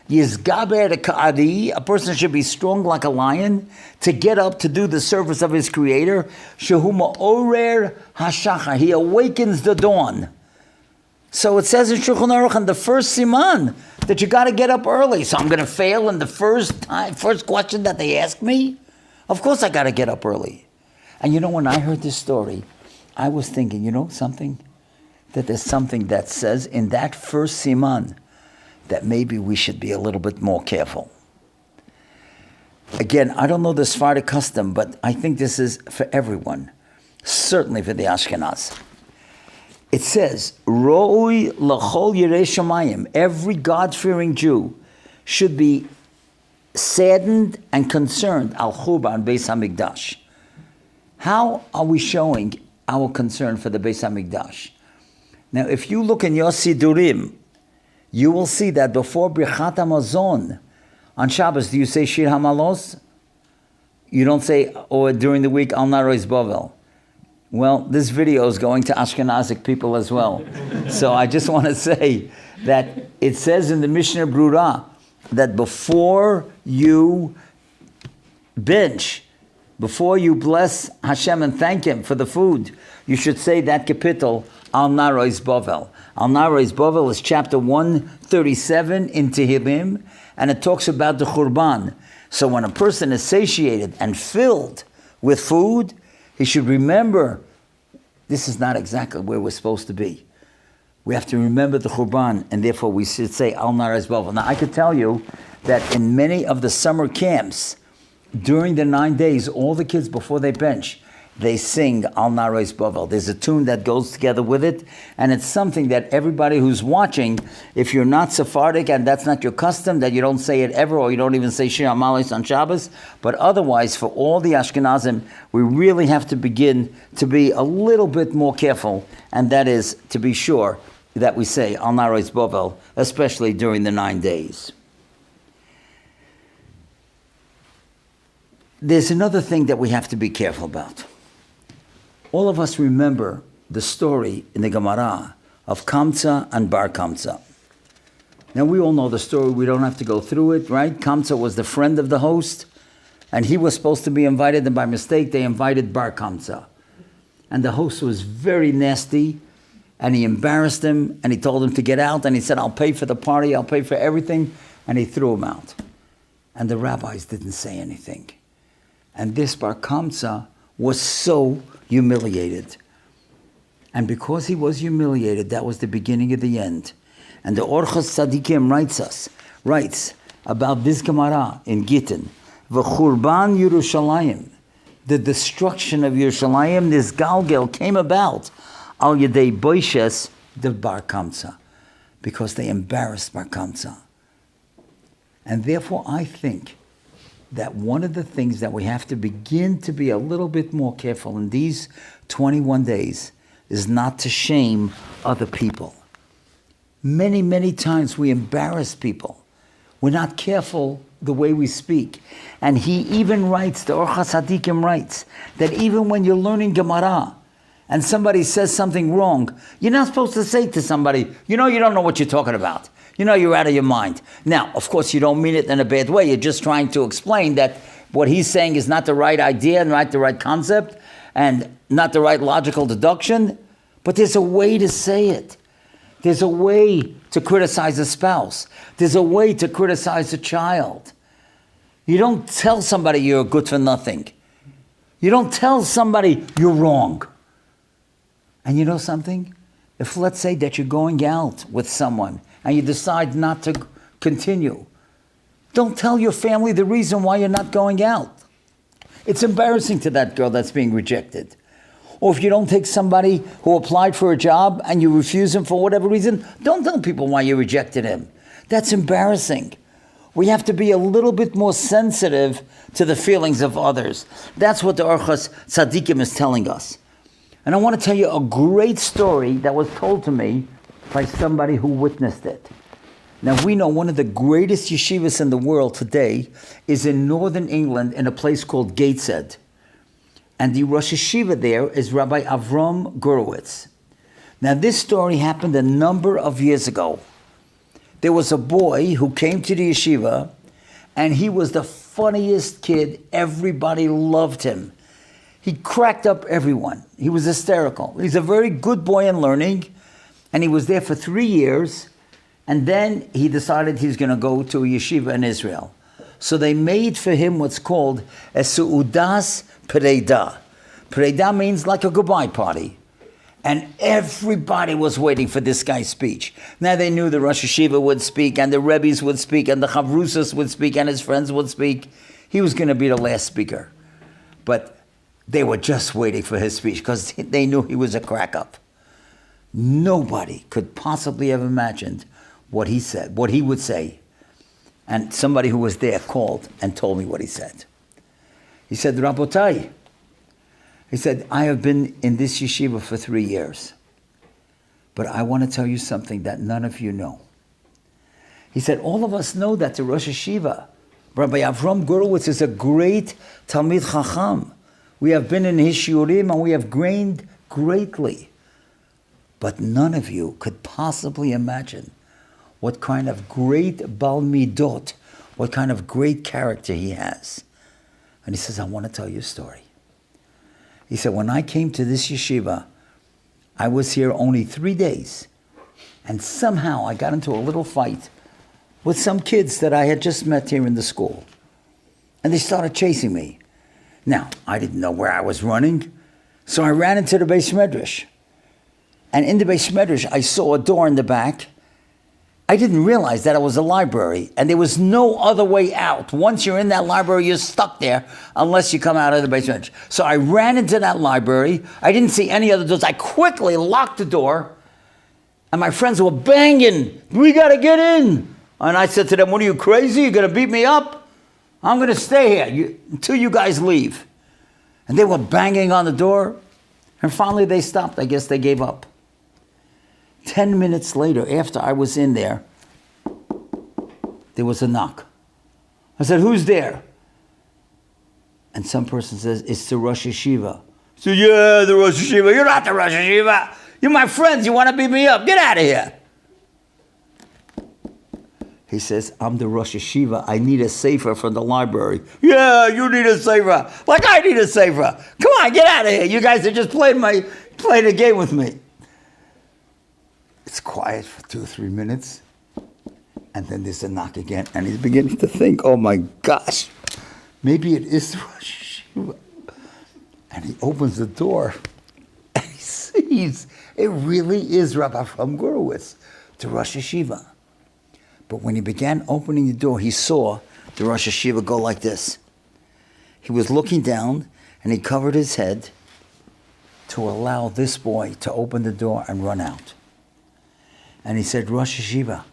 Yizgaber ka'ari, a person should be strong like a lion to get up to do the service of his creator. Shehu ma'orer hashachar, he awakens the dawn. So it says in Shulchan Aruch in the first siman that you got to get up early. So I'm going to fail in the first question that they ask me? Of course I got to get up early. And when I heard this story, I was thinking, something? That there's something that says in that first siman that maybe we should be a little bit more careful. Again, I don't know the Sephardic custom, but I think this is for everyone, certainly for the Ashkenaz. It says, Ro'ui l'chol yirei shamayim, every God-fearing Jew should be saddened and concerned al Churban Beis HaMikdash. How are we showing our concern for the Beis HaMikdash? Now, if you look in your Sidurim, you will see that before Birchat HaMazon, on Shabbos, do you say Shir HaMalos? You don't say, or during the week, Al Narois Bovel. Well, this video is going to Ashkenazic people as well. So I just want to say that it says in the Mishnah Brura that before you bench, before you bless Hashem and thank Him for the food, you should say that kapitel, Al Narois Bovel. Al Narois Bovel is chapter 137 in Tehillim, and it talks about the Churban. So when a person is satiated and filled with food, he should remember this is not exactly where we're supposed to be. We have to remember the Churban, and therefore we should say Al Narais Bavel. Now, I could tell you that in many of the summer camps, during the 9 days, all the kids, before they bench, they sing Al Narais Bavel. There's a tune that goes together with it, and it's something that everybody who's watching, if you're not Sephardic and that's not your custom, that you don't say it ever, or you don't even say Shir HaMalos on Shabbos, but otherwise, for all the Ashkenazim, we really have to begin to be a little bit more careful, and that is to be sure that we say Al Narais Bavel, especially during the 9 days. There's another thing that we have to be careful about. All of us remember the story in the Gemara of Kamsa and Bar Kamsa. Now, we all know the story. We don't have to go through it, right? Kamsa was the friend of the host, and he was supposed to be invited, and by mistake, they invited Bar Kamsa. And the host was very nasty, and he embarrassed him, and he told him to get out, and he said, I'll pay for the party, I'll pay for everything, and he threw him out. And the rabbis didn't say anything. And this Bar Kamsa was so humiliated. And because he was humiliated, that was the beginning of the end. And the Orchos Tzadikim writes about this Gemara in Gittin, V'churban Yerushalayim, the destruction of Yerushalayim, this Galgel came about al Yedei Boishes the Bar Kamsa, because they embarrassed Bar Kamsa. And therefore I think that one of the things that we have to begin to be a little bit more careful in these 21 days is not to shame other people. Many, many times we embarrass people. We're not careful the way we speak. And he even writes, the Orchos Tzadikim writes, that even when you're learning Gemara and somebody says something wrong, you're not supposed to say to somebody, you don't know what you're talking about. You're out of your mind. Now, of course, you don't mean it in a bad way. You're just trying to explain that what he's saying is not the right idea and not the right concept and not the right logical deduction. But there's a way to say it. There's a way to criticize a spouse. There's a way to criticize a child. You don't tell somebody you're good for nothing. You don't tell somebody you're wrong. And you know something? If let's say that you're going out with someone and you decide not to continue, don't tell your family the reason why you're not going out. It's embarrassing to that girl that's being rejected. Or if you don't take somebody who applied for a job and you refuse him for whatever reason, don't tell people why you rejected him. That's embarrassing. We have to be a little bit more sensitive to the feelings of others. That's what the Orchos Tzadikim is telling us. And I want to tell you a great story that was told to me by somebody who witnessed it. Now, we know one of the greatest yeshivas in the world today is in northern England in a place called Gateshead. And the Rosh Yeshiva there is Rabbi Avram Gurewitz. Now, this story happened a number of years ago. There was a boy who came to the yeshiva, and he was the funniest kid. Everybody loved him. He cracked up everyone. He was hysterical. He's a very good boy in learning, and he was there for 3 years, and then he decided he's going to go to a yeshiva in Israel. So they made for him what's called a Su'udas Pereda. Pereda means like a goodbye party. And everybody was waiting for this guy's speech. Now they knew the Rosh Yeshiva would speak, and the Rebbes would speak, and the Chavrusas would speak, and his friends would speak. He was going to be the last speaker. But they were just waiting for his speech because they knew he was a crack-up. Nobody could possibly have imagined what he said, what he would say. And somebody who was there called and told me what he said. He said, Rabotai, he said, I have been in this yeshiva for 3 years, but I want to tell you something that none of you know. He said, all of us know that the Rosh Yeshiva, Rabbi Avram Gurewitz, is a great Talmid Chacham. We have been in his shiurim and we have gained greatly. But none of you could possibly imagine what kind of great Bal Midot, what kind of great character he has. And he says, I want to tell you a story. He said, when I came to this yeshiva, I was here only 3 days. And somehow I got into a little fight with some kids that I had just met here in the school. And they started chasing me. Now, I didn't know where I was running, so I ran into the Beis Medrash. And in the Beis Medrash, I saw a door in the back. I didn't realize that it was a library, and there was no other way out. Once you're in that library, you're stuck there unless you come out of the Beis Medrash. So I ran into that library. I didn't see any other doors. I quickly locked the door, and my friends were banging. We got to get in. And I said to them, what are you, crazy? You're going to beat me up? I'm going to stay here until you guys leave. And they were banging on the door, and finally they stopped. I guess they gave up. 10 minutes later, after I was in there, there was a knock. I said, who's there? And some person says, it's the Rosh Yeshiva. I said, yeah, the Rosh Yeshiva. You're not the Rosh Yeshiva. You're my friends. You want to beat me up. Get out of here. He says, I'm the Rosh Yeshiva. I need a sefer from the library. Yeah, you need a sefer. Like I need a sefer. Come on, get out of here. You guys are just playing a game with me. It's quiet for 2 or 3 minutes. And then there's a knock again. And he's beginning to think, oh my gosh, maybe it is the Rosh Yeshiva. And he opens the door. And he sees it really is Rabbi from Gurewitz, the Rosh Yeshiva. But when he began opening the door, he saw the Rosh Yeshiva go like this. He was looking down, and he covered his head to allow this boy to open the door and run out. And he said, Rosh Yeshiva,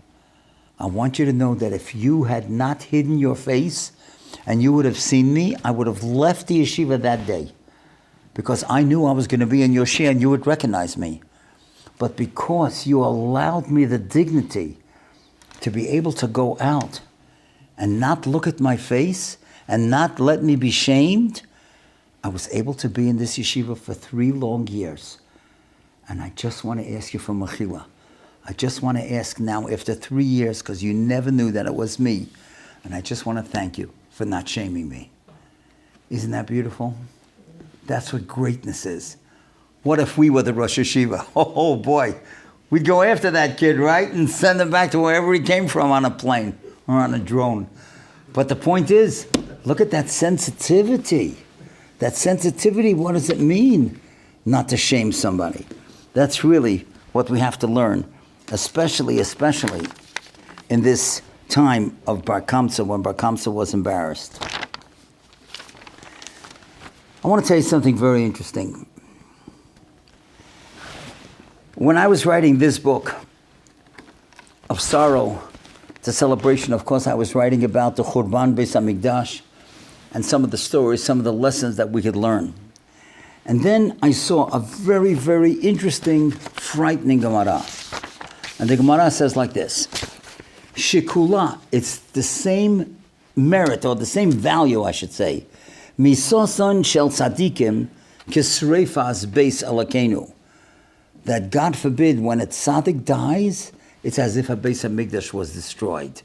I want you to know that if you had not hidden your face and you would have seen me, I would have left the yeshiva that day. Because I knew I was going to be in your share and you would recognize me. But because you allowed me the dignity to be able to go out and not look at my face and not let me be shamed, I was able to be in this yeshiva for 3 long years. And I just want to ask you for mechila. I just want to ask now after 3 years, because you never knew that it was me, and I just want to thank you for not shaming me. Isn't that beautiful? That's what greatness is. What if we were the Rosh Yeshiva? Oh boy, we'd go after that kid, right? And send him back to wherever he came from on a plane or on a drone. But the point is, look at that sensitivity. That sensitivity, what does it mean? Not to shame somebody. That's really what we have to learn, especially in this time of Bar Kamsa, when Bar Kamsa was embarrassed. I want to tell you something very interesting. When I was writing this book of sorrow, the celebration, of course, I was writing about the Churban Beis HaMikdash and some of the stories, some of the lessons that we could learn. And then I saw a very, very interesting, frightening Gemara. And the Gemara says like this: Shikula, it's the same merit, or the same value, I should say. Misoson shel tzadikim kisreifas beis alakenu. That God forbid, when a tzaddik dies, it's as if a Beis HaMikdash was destroyed.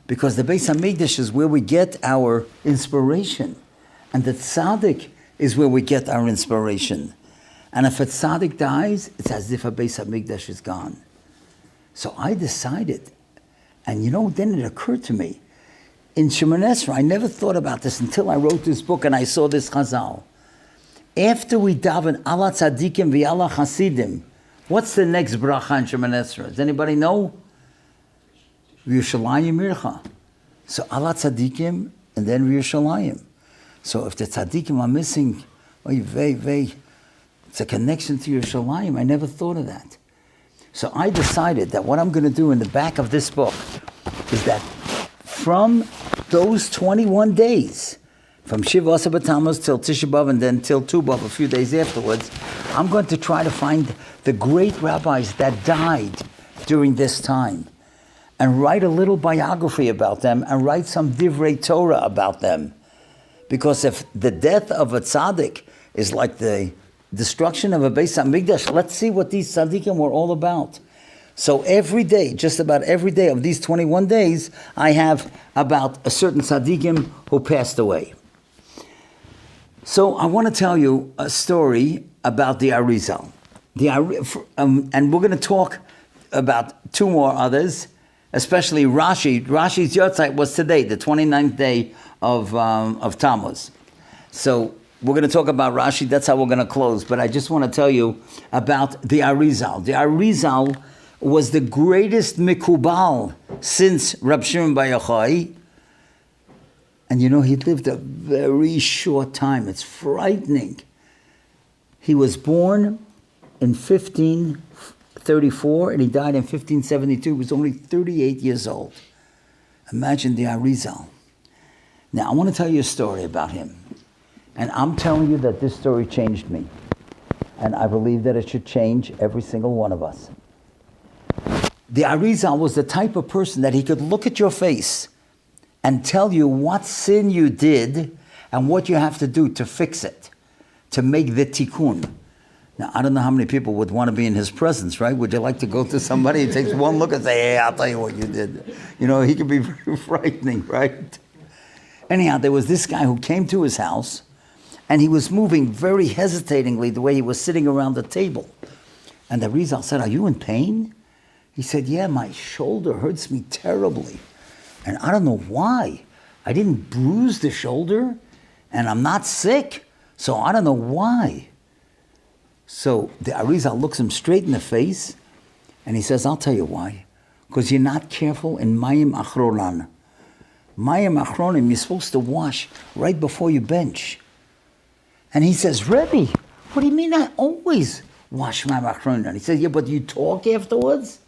Because the Beis HaMikdash is where we get our inspiration. And the tzaddik is where we get our inspiration. And if a tzaddik dies, it's as if a Beis HaMikdash is gone. So I decided, and then it occurred to me, in Shemoneh Esrei, I never thought about this until I wrote this book and I saw this chazal. After we daven ala tzadikim v'ala chasidim, what's the next bracha in Shemoneh Esrei? Does anybody know? V'Yerushalayim Mircha. So ala tzadikim and then V'Yerushalayim. So if the tzadikim are missing, it's a connection to Yerushalayim. I never thought of that. So I decided that what I'm going to do in the back of this book is that from those 21 days, from Shiva Asar B'Tammuz till Tisha B'Av and then till Tu B'Av, a few days afterwards, I'm going to try to find the great rabbis that died during this time and write a little biography about them and write some divrei Torah about them. Because if the death of a tzaddik is like the destruction of a Beis HaMikdash, let's see what these tzaddikim were all about. So every day, just about every day of these 21 days, I have about a certain tzaddikim who passed away. So I want to tell you a story about the Arizal. And we're going to talk about 2 more others, especially Rashi. Rashi's Yortzeit was today, the 29th day of Tammuz. So we're going to talk about Rashi. That's how we're going to close. But I just want to tell you about the Arizal. The Arizal was the greatest mikubal since Rab Shimon Bar Yochai. And he lived a very short time. It's frightening. He was born in 1534 and he died in 1572. He was only 38 years old. Imagine the Arizal. Now, I want to tell you a story about him. And I'm telling you that this story changed me. And I believe that it should change every single one of us. The Arizal was the type of person that he could look at your face and tell you what sin you did and what you have to do to fix it, to make the tikkun. Now, I don't know how many people would want to be in his presence, right? Would you like to go to somebody who takes one look and say, hey, I'll tell you what you did? He could be very frightening, right? Anyhow, there was this guy who came to his house, and he was moving very hesitatingly the way he was sitting around the table. And the Arizal said, are you in pain? He said, yeah, my shoulder hurts me terribly. And I don't know why. I didn't bruise the shoulder, and I'm not sick, so I don't know why. So the Arizal looks him straight in the face, and he says, I'll tell you why. Because you're not careful in Mayim Achronan. Mayim Achronim, you're supposed to wash right before you bench. And he says, Rebbe, what do you mean I always wash Mayim Achronim? He says, yeah, but you talk afterwards?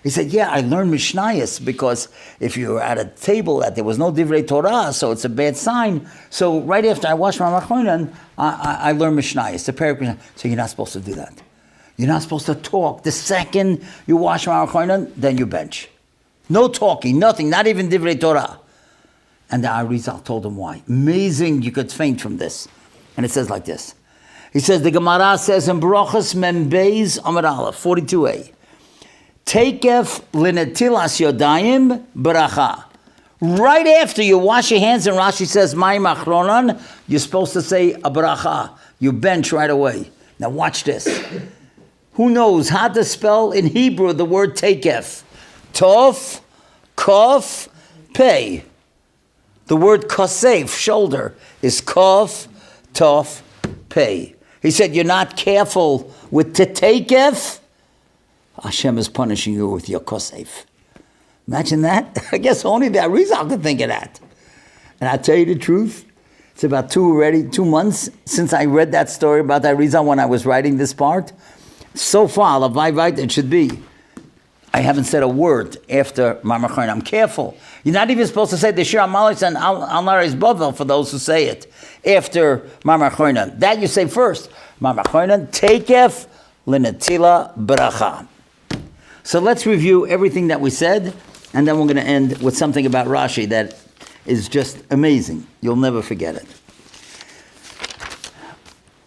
He said, yeah, I learned Mishnayos because if you're at a table that there was no Divrei Torah, so it's a bad sign. So right after I wash my Machonan, I learned Mishnayos, the parak. So you're not supposed to do that. You're not supposed to talk. The second you wash my Machonan, then you bench. No talking, nothing, not even Divrei Torah. And the Arizal told him why. Amazing, you could faint from this. And it says like this. He says, the Gemara says in Brachos Mem Beis Amud Aleph, 42a. Takef linetilas yodayim bracha. Right after you wash your hands, and Rashi says, Mayim achronan, you're supposed to say a bracha. You bench right away. Now watch this. Who knows how to spell in Hebrew the word takef? Tov, kof, pei. The word kosef, shoulder, is kof, tof, pei. He said, you're not careful with takef. Hashem is punishing you with your kosef. Imagine that. I guess only the Arizal could think of that. And I tell you the truth, it's about 2 months since I read that story about the Arizal when I was writing this part. So far, it should be. I haven't said a word after Mamachon. I'm careful. You're not even supposed to say the Shir HaMalach and Al Naris Bovel for those who say it after Mamachon. That you say first. Mamachon, Takef Linatila Bracha. So let's review everything that we said, and then we're going to end with something about Rashi that is just amazing. You'll never forget it.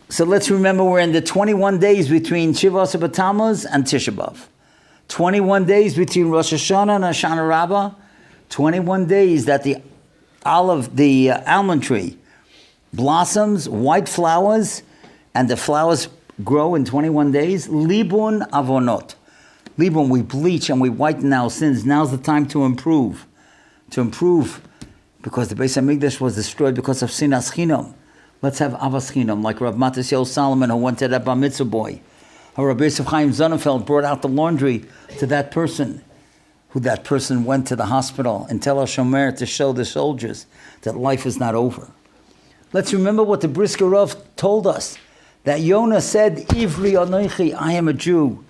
So let's remember we're in the 21 days between Shivas B'Tammuz and Tisha B'Av. 21 days between Rosh Hashanah and Hoshana Rabbah. 21 days that the almond tree blossoms, white flowers, and the flowers grow in 21 days. Libun Avonot. Libun, we bleach and we whiten our sins. Now's the time to improve. To improve, because the Beis HaMikdash was destroyed because of Sinas Chinam. Let's have Avas Chinam, like Rav Matisyahu Solomon, who went to that Bar Mitzvah boy. How Rabbi Yosef Chaim Sonnenfeld brought out the laundry to that person, who that person went to the hospital in Tel HaShomer to show the soldiers that life is not over. Let's remember what the Brisker Rav told us, that Yonah said, Ivri Anoichi, I am a Jew.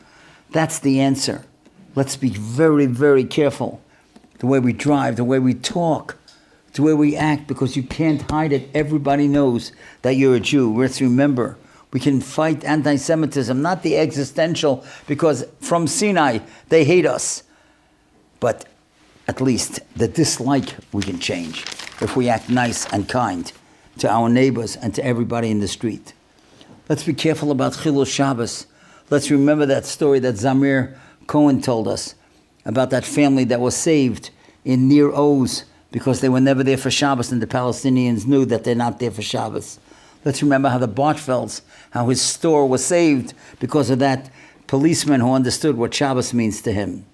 That's the answer. Let's be very, very careful. The way we drive, the way we talk, the way we act, because you can't hide it. Everybody knows that you're a Jew. Let's remember, we can fight anti-Semitism, not the existential, because from Sinai, they hate us. But at least the dislike we can change if we act nice and kind to our neighbors and to everybody in the street. Let's be careful about Chilul Shabbos. Let's remember that story that Zamir Cohen told us about that family that was saved in Nir Oz because they were never there for Shabbos, and the Palestinians knew that they're not there for Shabbos. Let's remember how the Bartfelds, how his store was saved because of that policeman who understood what Shabbos means to him.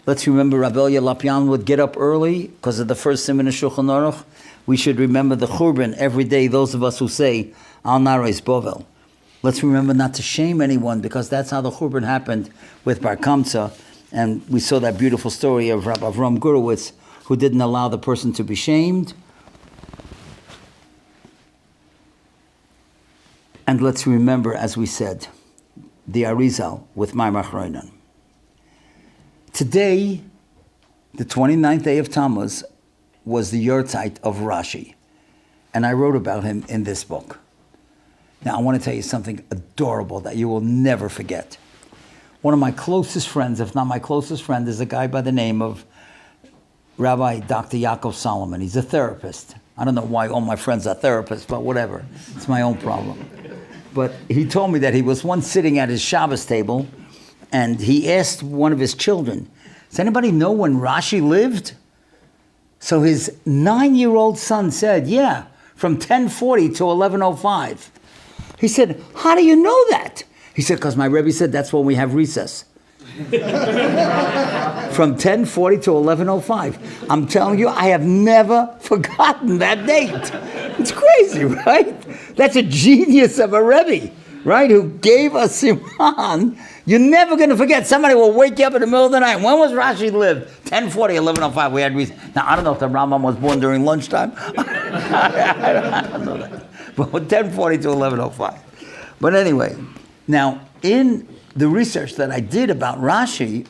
Let's remember Rabbi Lapian would get up early because of the first Siman of Shulchan Aruch. We should remember the Churban every day, those of us who say, Al Nareis Bovel. Let's remember not to shame anyone because that's how the Churban happened with Bar Kamsa. And we saw that beautiful story of Rabbi Avram Gurewitz who didn't allow the person to be shamed. And let's remember, as we said, the Arizal with Maimar Chroinon. Today, the 29th day of Tammuz, was the Yortzeit of Rashi. And I wrote about him in this book. Now, I want to tell you something adorable that you will never forget. One of my closest friends, if not my closest friend, is a guy by the name of Rabbi Dr. Yaakov Solomon. He's a therapist. I don't know why all my friends are therapists, but whatever. It's my own problem. But he told me that he was once sitting at his Shabbos table, and he asked one of his children, does anybody know when Rashi lived? So his 9-year-old son said, yeah, from 1040 to 1105. He said, how do you know that? He said, because my Rebbe said that's when we have recess. From 1040 to 1105. I'm telling you, I have never forgotten that date. It's crazy, right? That's a genius of a Rebbe, right? Who gave us Siman. You're never going to forget. Somebody will wake you up in the middle of the night. When was Rashi lived? 1040, 1105. We had reason. Now, I don't know if the Rambam was born during lunchtime. I don't know that. But 1040 to 1105. But anyway, now, in the research that I did about Rashi,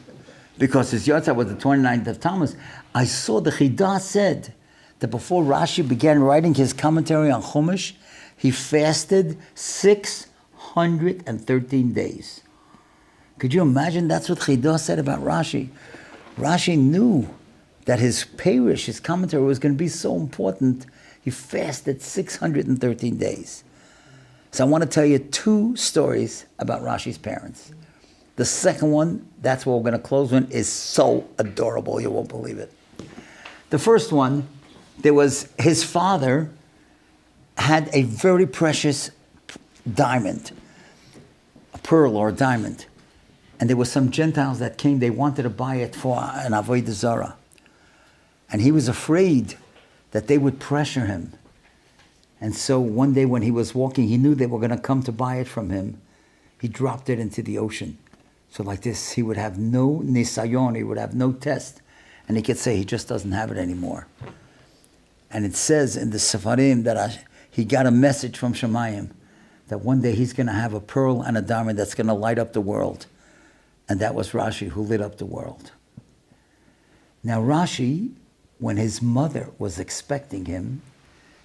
because his Yortzeit was the 29th of Tammuz, I saw the Chidah said that before Rashi began writing his commentary on Chumash, he fasted 613 days. Could you imagine? That's what Chidah said about Rashi. Rashi knew that his Peirush, his commentary, was going to be so important. He fasted 613 days. So I want to tell you 2 stories about Rashi's parents. The second one, that's what we're going to close with, is so adorable, you won't believe it. The first one, there was his father had a very precious diamond, a pearl or a diamond. And there were some Gentiles that came, they wanted to buy it for an Avodah Zarah. And he was afraid that they would pressure him. And so one day when he was walking, he knew they were going to come to buy it from him. He dropped it into the ocean. So like this, he would have no nisayon, he would have no test. And he could say he just doesn't have it anymore. And it says in the Sefarim that he got a message from Shemayim that one day he's going to have a pearl and a diamond that's going to light up the world. And that was Rashi who lit up the world. Now Rashi, when his mother was expecting him,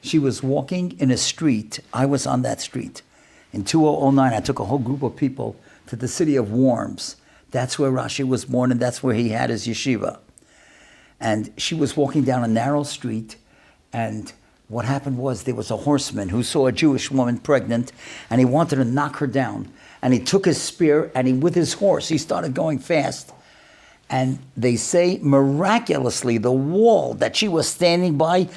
she was walking in a street. I was on that street. In 2009, I took a whole group of people to the city of Worms. That's where Rashi was born, and that's where he had his yeshiva. And she was walking down a narrow street, and what happened was there was a horseman who saw a Jewish woman pregnant, and he wanted to knock her down. And he took his spear, and with his horse, he started going fast. And they say, miraculously, the wall that she was standing by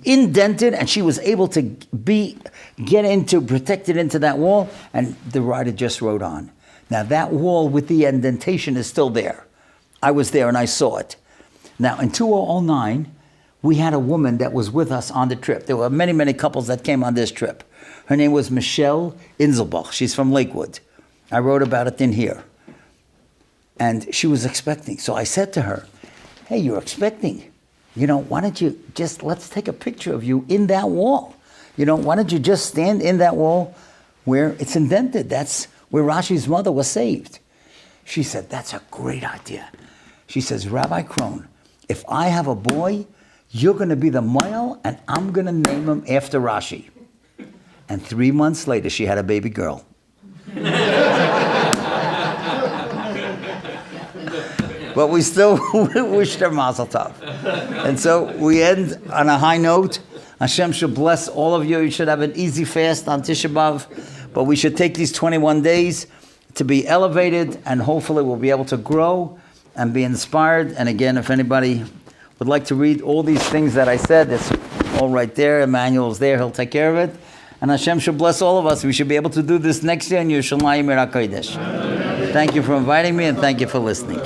indented, and she was able to protected into that wall, and the rider just rode on. Now that wall with the indentation is still there. I was there and I saw it. Now in 2009, we had a woman that was with us on the trip. There were many, many couples that came on this trip. Her name was Michelle Inselbach. She's from Lakewood. I wrote about it in here. And she was expecting. So I said to her, hey, you're expecting. Why don't you let's take a picture of you in that wall. Why don't you just stand in that wall where it's indented? That's where Rashi's mother was saved. She said, that's a great idea. She says, Rabbi Krohn, if I have a boy, you're going to be the mohel, and I'm going to name him after Rashi. And 3 months later, she had a baby girl. But we still wished her mazel tov. And so we end on a high note. Hashem should bless all of you. You should have an easy fast on Tisha B'Av. But we should take these 21 days to be elevated, and hopefully we'll be able to grow and be inspired. And again, if anybody would like to read all these things that I said, it's all right there. Emmanuel's there. He'll take care of it. And Hashem should bless all of us. We should be able to do this next year in Yerushalayim Ir HaKodesh. Thank you for inviting me, and thank you for listening.